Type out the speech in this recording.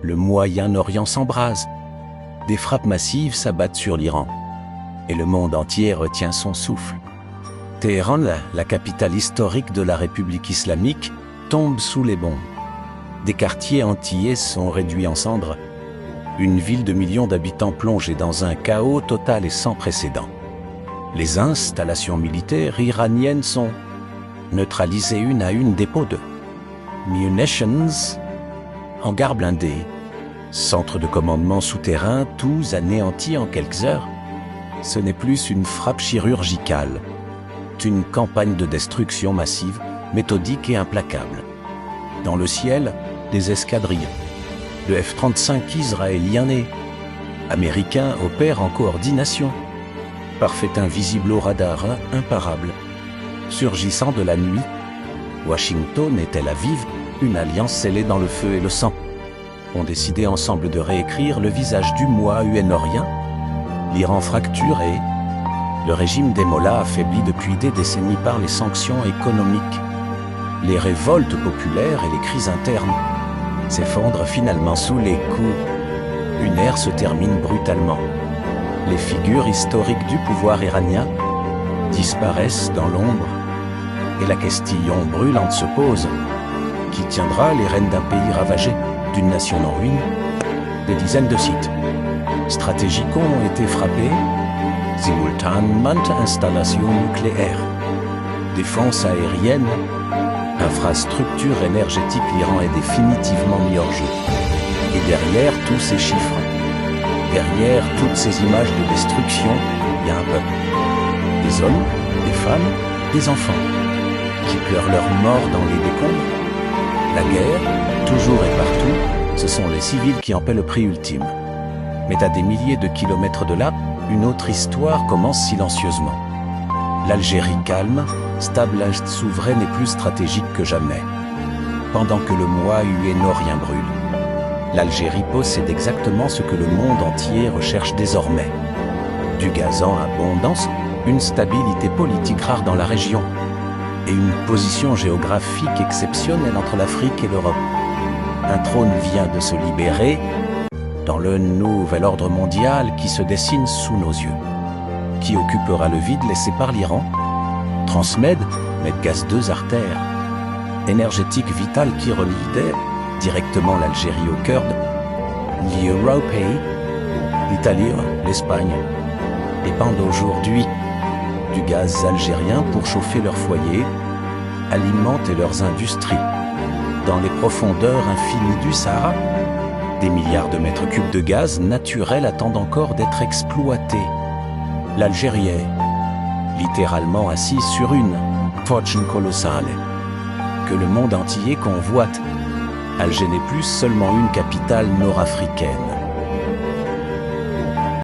Le Moyen-Orient s'embrase. Des frappes massives s'abattent sur l'Iran. Et le monde entier retient son souffle. Téhéran, la capitale historique de la République islamique, tombe sous les bombes. Des quartiers entiers sont réduits en cendres. Une ville de millions d'habitants plongée dans un chaos total et sans précédent. Les installations militaires iraniennes sont neutralisées une à une, dépôts de munitions, hangars blindés, centres de commandement souterrains, tous anéantis en quelques heures. Ce n'est plus une frappe chirurgicale, c'est une campagne de destruction massive, méthodique et implacable. Dans le ciel, des escadrilles. Le F-35 israélien et américain opère en coordination. Parfait invisible au radar, imparable. Surgissant de la nuit, Washington et Tel Aviv, une alliance scellée dans le feu et le sang, ont décidé ensemble de réécrire le visage du Moyen-Orient. L'Iran fracturé, le régime des mollahs affaibli depuis des décennies par les sanctions économiques. Les révoltes populaires et les crises internes s'effondrent finalement sous les coups. Une ère se termine brutalement. Les figures historiques du pouvoir iranien disparaissent dans l'ombre et la question brûlante se pose. Qui tiendra les rênes d'un pays ravagé, d'une nation en ruine? Des dizaines de sites stratégiques ont été frappés, simultanément installations nucléaires, défense aérienne, infrastructure énergétique. L'Iran est définitivement mis hors jeu. Et derrière tous ces chiffres, derrière toutes ces images de destruction, il y a un peuple. Des hommes, des femmes, des enfants, qui pleurent leur mort dans les décombres. La guerre, toujours et partout, ce sont les civils qui en paient le prix ultime. Mais à des milliers de kilomètres de là, une autre histoire commence silencieusement. L'Algérie calme, stable, souveraine et plus stratégique que jamais. Pendant que le Moyen-Orient brûle, l'Algérie possède exactement ce que le monde entier recherche désormais. Du gaz en abondance, une stabilité politique rare dans la région et une position géographique exceptionnelle entre l'Afrique et l'Europe. Un trône vient de se libérer dans le nouvel ordre mondial qui se dessine sous nos yeux. Qui occupera le vide laissé par l'Iran? Transmed, Medgaz 2 artères énergétique vitale qui relie directement l'Algérie au cœur de l'Europe et l'Italie, l'Espagne dépendent aujourd'hui du gaz algérien pour chauffer leurs foyers, alimenter leurs industries. Dans les profondeurs infinies du Sahara, des milliards de mètres cubes de gaz naturel attendent encore d'être exploités. L'Algérie est littéralement assise sur une fortune colossale que le monde entier convoite. Alger n'est plus seulement une capitale nord-africaine.